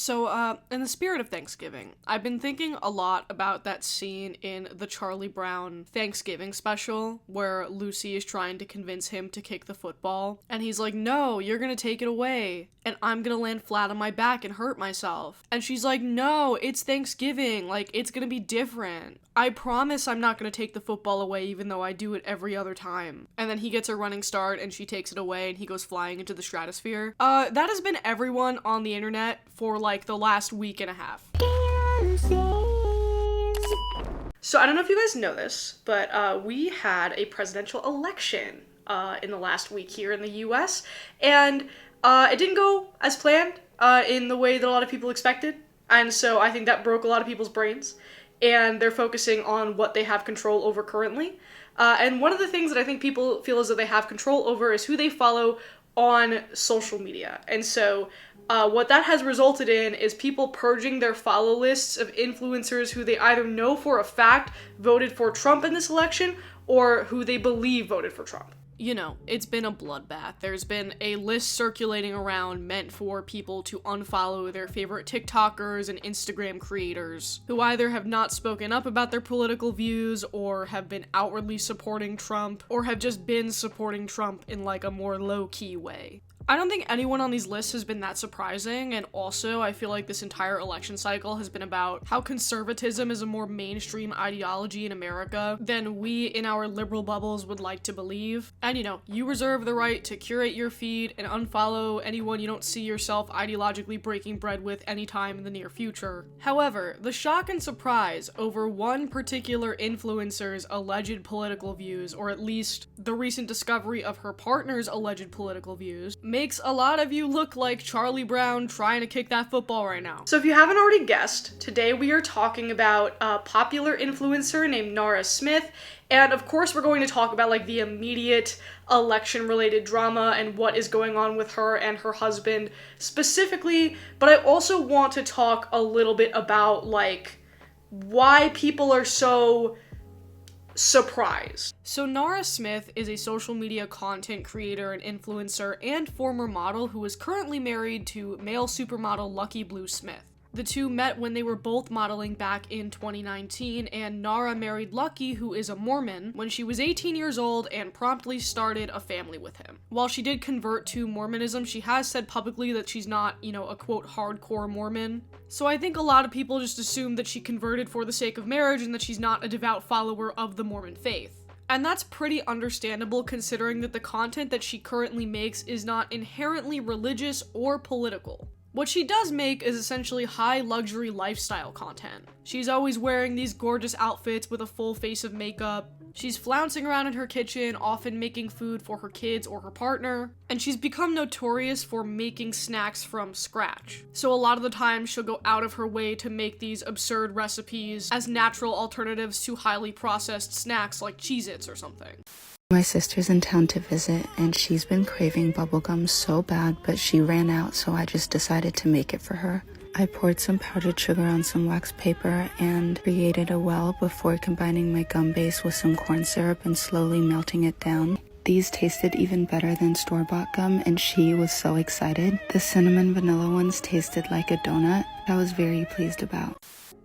So, in the spirit of Thanksgiving, I've been thinking a lot about that scene in the Charlie Brown Thanksgiving special where Lucy is trying to convince him to kick the football, and he's like, no, you're gonna take it away, and I'm gonna land flat on my back and hurt myself. And she's like, no, it's Thanksgiving, like, it's gonna be different. I promise I'm not gonna take the football away even though I do it every other time. And then he gets a running start and she takes it away and he goes flying into the stratosphere. That has been everyone on the internet for like the last week and a half. So I don't know if you guys know this, but we had a presidential election in the last week here in the US, and it didn't go as planned in the way that a lot of people expected, and so I think that broke a lot of people's brains, and they're focusing on what they have control over currently. And one of the things that I think people feel as though they have control over is who they follow on social media. And so what that has resulted in is people purging their follow lists of influencers who they either know for a fact voted for Trump in this election or who they believe voted for Trump. You know, it's been a bloodbath. There's been a list circulating around meant for people to unfollow their favorite TikTokers and Instagram creators who either have not spoken up about their political views or have been outwardly supporting Trump or have just been supporting Trump in like a more low-key way. I don't think anyone on these lists has been that surprising, and also I feel like this entire election cycle has been about how conservatism is a more mainstream ideology in America than we in our liberal bubbles would like to believe. And you know, you reserve the right to curate your feed and unfollow anyone you don't see yourself ideologically breaking bread with anytime in the near future. However, the shock and surprise over one particular influencer's alleged political views, or at least the recent discovery of her partner's alleged political views, makes a lot of you look like Charlie Brown trying to kick that football right now. So if you haven't already guessed, today we are talking about a popular influencer named Nara Smith, and of course we're going to talk about like the immediate election-related drama and what is going on with her and her husband specifically, but I also want to talk a little bit about like why people are so surprised. So Nara Smith is a social media content creator and influencer and former model who is currently married to male supermodel Lucky Blue Smith. The two met when they were both modeling back in 2019, and Nara married Lucky, who is a Mormon, when she was 18 years old and promptly started a family with him. While she did convert to Mormonism, she has said publicly that she's not, you know, a quote hardcore Mormon. So I think a lot of people just assume that she converted for the sake of marriage and that she's not a devout follower of the Mormon faith. And that's pretty understandable considering that the content that she currently makes is not inherently religious or political. What she does make is essentially high luxury lifestyle content. She's always wearing these gorgeous outfits with a full face of makeup. She's flouncing around in her kitchen, often making food for her kids or her partner, and she's become notorious for making snacks from scratch. So a lot of the time she'll go out of her way to make these absurd recipes as natural alternatives to highly processed snacks like Cheez-Its or something. My sister's in town to visit, and she's been craving bubblegum so bad, but she ran out, so I just decided to make it for her. I poured some powdered sugar on some wax paper and created a well before combining my gum base with some corn syrup and slowly melting it down. These tasted even better than store-bought gum, and she was so excited. The cinnamon vanilla ones tasted like a donut. I was very pleased about.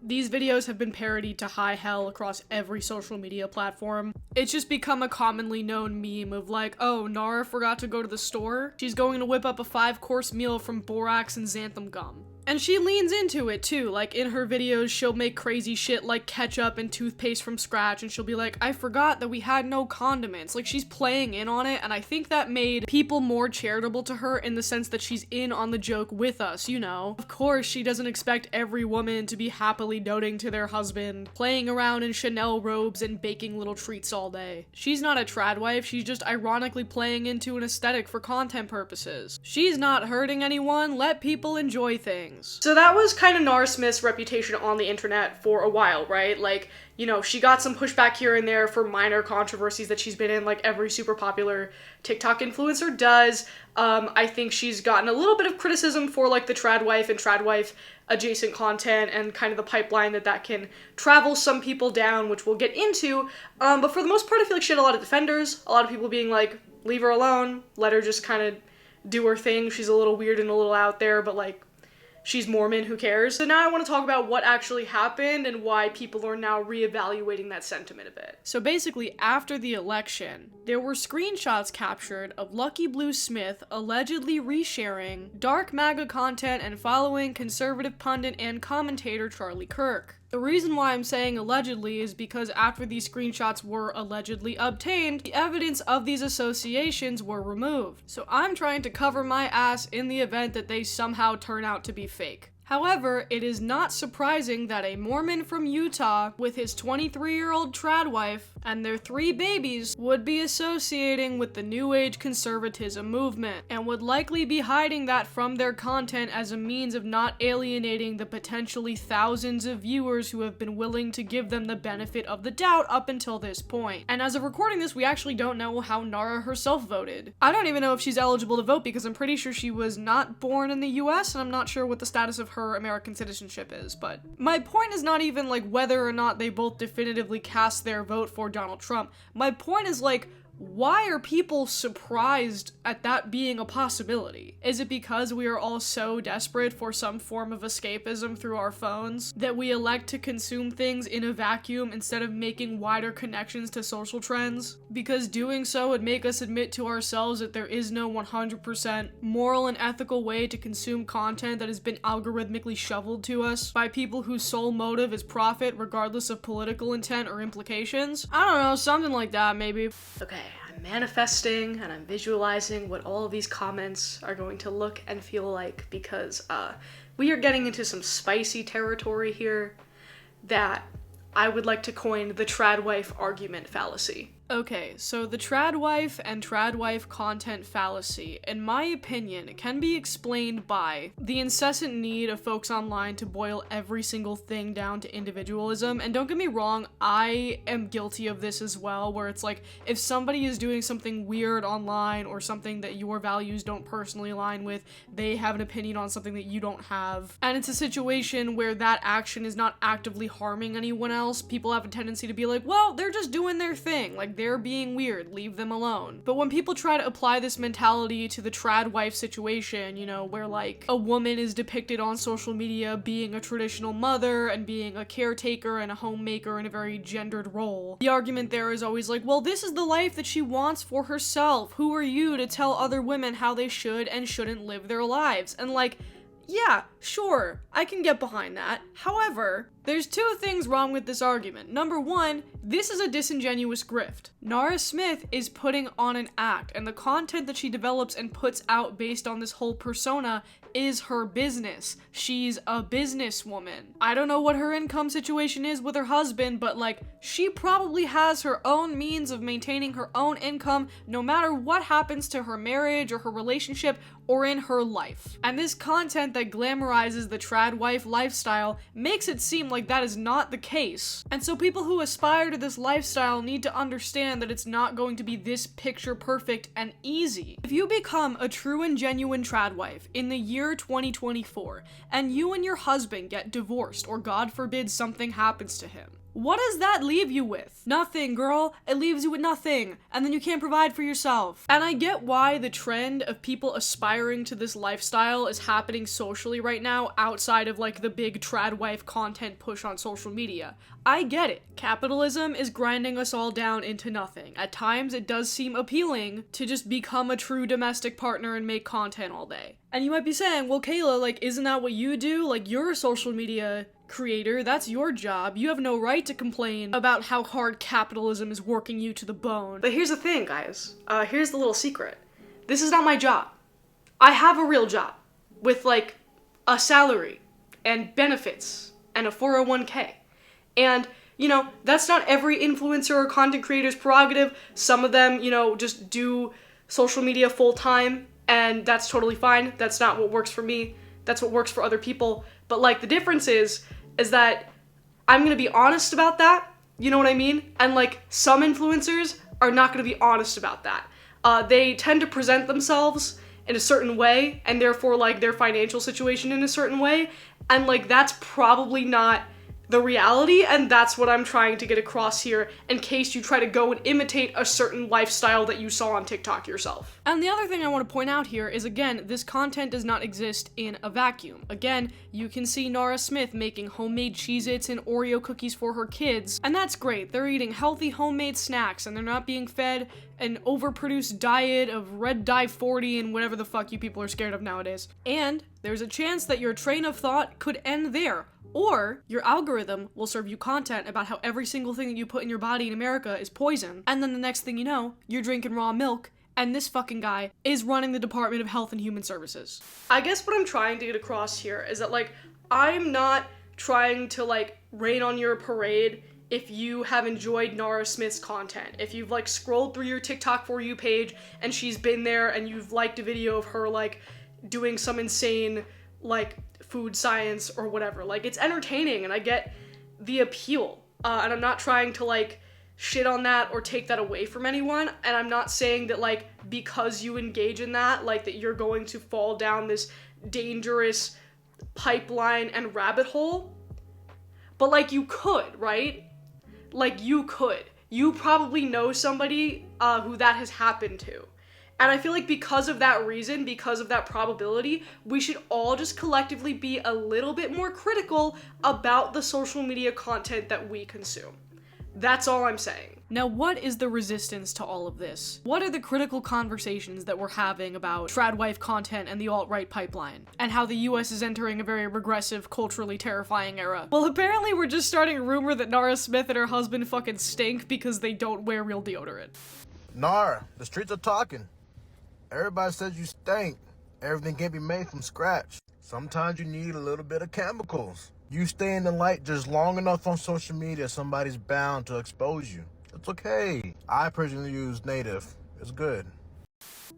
These videos have been parodied to high hell across every social media platform. It's just become a commonly known meme of like, oh, Nara forgot to go to the store. She's going to whip up a 5-course meal from borax and xanthan gum. And she leans into it too, like in her videos she'll make crazy shit like ketchup and toothpaste from scratch, and she'll be like, I forgot that we had no condiments. Like, she's playing in on it, and I think that made people more charitable to her in the sense that she's in on the joke with us, you know. Of course, she doesn't expect every woman to be happily doting to their husband, playing around in Chanel robes and baking little treats all day. She's not a tradwife, she's just ironically playing into an aesthetic for content purposes. She's not hurting anyone, let people enjoy things. So that was kind of Nara Smith's reputation on the internet for a while, right? Like, you know, she got some pushback here and there for minor controversies that she's been in, like every super popular TikTok influencer does. I think she's gotten a little bit of criticism for like the tradwife and tradwife adjacent content and kind of the pipeline that can travel some people down, which we'll get into. But for the most part, I feel like she had a lot of defenders, a lot of people being like, leave her alone, let her just kind of do her thing. She's a little weird and a little out there, but like, she's Mormon, who cares? So now I want to talk about what actually happened and why people are now reevaluating that sentiment a bit. So basically, after the election, there were screenshots captured of Lucky Blue Smith allegedly resharing dark MAGA content and following conservative pundit and commentator Charlie Kirk. The reason why I'm saying allegedly is because after these screenshots were allegedly obtained, the evidence of these associations were removed. So I'm trying to cover my ass in the event that they somehow turn out to be fake. However, it is not surprising that a Mormon from Utah with his 23-year-old Tradwife and their 3 babies would be associating with the New Age conservatism movement, and would likely be hiding that from their content as a means of not alienating the potentially thousands of viewers who have been willing to give them the benefit of the doubt up until this point. And as of recording this, we actually don't know how Nara herself voted. I don't even know if she's eligible to vote because I'm pretty sure she was not born in the US, and I'm not sure what the status of her American citizenship is, but my point is not even like whether or not they both definitively cast their vote for Donald Trump. My point is like, why are people surprised at that being a possibility? Is it because we are all so desperate for some form of escapism through our phones that we elect to consume things in a vacuum instead of making wider connections to social trends? Because doing so would make us admit to ourselves that there is no 100% moral and ethical way to consume content that has been algorithmically shoveled to us by people whose sole motive is profit regardless of political intent or implications? I don't know, something like that maybe. Okay. I'm manifesting and I'm visualizing what all of these comments are going to look and feel like, because we are getting into some spicy territory here that I would like to coin the Tradwife argument fallacy. Okay, so the Tradwife and Tradwife content fallacy, in my opinion, can be explained by the incessant need of folks online to boil every single thing down to individualism. And don't get me wrong, I am guilty of this as well, where it's like, if somebody is doing something weird online or something that your values don't personally align with, they have an opinion on something that you don't have. And it's a situation where that action is not actively harming anyone else. People have a tendency to be like, well, they're just doing their thing. Like, they're being weird, leave them alone. But when people try to apply this mentality to the Tradwife situation, you know, where like a woman is depicted on social media being a traditional mother and being a caretaker and a homemaker in a very gendered role, the argument there is always like, well, this is the life that she wants for herself. Who are you to tell other women how they should and shouldn't live their lives? And like, yeah, sure, I can get behind that. However, there's 2 things wrong with this argument. Number 1, this is a disingenuous grift. Nara Smith is putting on an act, and the content that she develops and puts out based on this whole persona is her business. She's a businesswoman. I don't know what her income situation is with her husband, but like, she probably has her own means of maintaining her own income no matter what happens to her marriage or her relationship or in her life. And this content that glamorizes the Tradwife lifestyle makes it seem like that is not the case. And so people who aspire to this lifestyle need to understand that it's not going to be this picture perfect and easy. If you become a true and genuine Tradwife in the year 2024, and you and your husband get divorced, or God forbid something happens to him, what does that leave you with? Nothing, girl. It leaves you with nothing. And then you can't provide for yourself. And I get why the trend of people aspiring to this lifestyle is happening socially right now outside of like the big Tradwife content push on social media. I get it. Capitalism is grinding us all down into nothing. At times it does seem appealing to just become a true domestic partner and make content all day. And you might be saying, well, Kayla, like, isn't that what you do? Like, you're a social media creator, that's your job. You have no right to complain about how hard capitalism is working you to the bone. But here's the thing, guys. Here's the little secret. This is not my job. I have a real job with like a salary and benefits and a 401k. And, you know, that's not every influencer or content creator's prerogative. Some of them, you know, just do social media full time, and that's totally fine. That's not what works for me. That's what works for other people. But like, the difference is that I'm gonna be honest about that, you know what I mean? And like, some influencers are not gonna be honest about that. They tend to present themselves in a certain way, and therefore like their financial situation in a certain way, and like, that's probably not the reality, and that's what I'm trying to get across here in case you try to go and imitate a certain lifestyle that you saw on TikTok yourself. And the other thing I want to point out here is, again, this content does not exist in a vacuum. Again, you can see Nara Smith making homemade Cheez-Its and Oreo cookies for her kids, and that's great. They're eating healthy homemade snacks, and they're not being fed an overproduced diet of red dye 40 and whatever the fuck you people are scared of nowadays. And there's a chance that your train of thought could end there. Or your algorithm will serve you content about how every single thing that you put in your body in America is poison, and then the next thing you know, you're drinking raw milk, and this fucking guy is running the Department of Health and Human Services. I guess what I'm trying to get across here is that, like, I'm not trying to, like, rain on your parade if you have enjoyed Nara Smith's content. If you've, like, scrolled through your TikTok For You page, and she's been there, and you've liked a video of her, like, doing some insane, like, food science or whatever. Like, it's entertaining, and I get the appeal. And I'm not trying to, like, shit on that or take that away from anyone, and I'm not saying that, like, because you engage in that, like, that you're going to fall down this dangerous pipeline and rabbit hole. But, like, you could, right? Like, you could. You probably know somebody who that has happened to. And I feel like because of that reason, because of that probability, we should all just collectively be a little bit more critical about the social media content that we consume. That's all I'm saying. Now, what is the resistance to all of this? What are the critical conversations that we're having about Tradwife content and the alt-right pipeline? And how the US is entering a very regressive, culturally terrifying era? Well, apparently we're just starting a rumor that Nara Smith and her husband fucking stink because they don't wear real deodorant. Nara, the streets are talking. Everybody says you stink. Everything can be made from scratch. Sometimes you need a little bit of chemicals. You stay in the light just long enough on social media, somebody's bound to expose you. It's okay. I personally use native. It's good.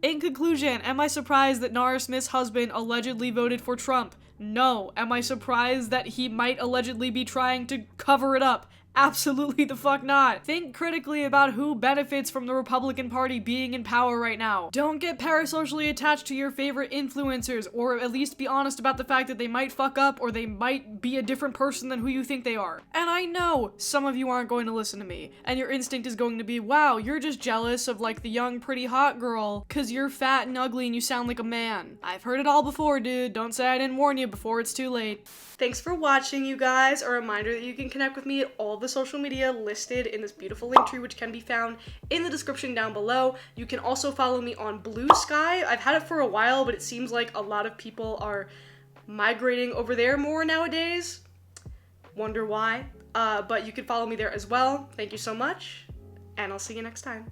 In conclusion, am I surprised that Nara Smith's husband allegedly voted for Trump? No. Am I surprised that he might allegedly be trying to cover it up? Absolutely the fuck not. Think critically about who benefits from the Republican Party being in power right now. Don't get parasocially attached to your favorite influencers, or at least be honest about the fact that they might fuck up or they might be a different person than who you think they are. And I know some of you aren't going to listen to me, and your instinct is going to be, wow, you're just jealous of, like, the young pretty hot girl cause you're fat and ugly and you sound like a man. I've heard it all before, dude. Don't say I didn't warn you before it's too late. Thanks for watching, you guys. A reminder that you can connect with me at all the social media listed in this beautiful link tree, which can be found in the description down below. You can also follow me on Blue Sky. I've had it for a while, but it seems like a lot of people are migrating over there more nowadays. Wonder why. But you can follow me there as well. Thank you so much, and I'll see you next time.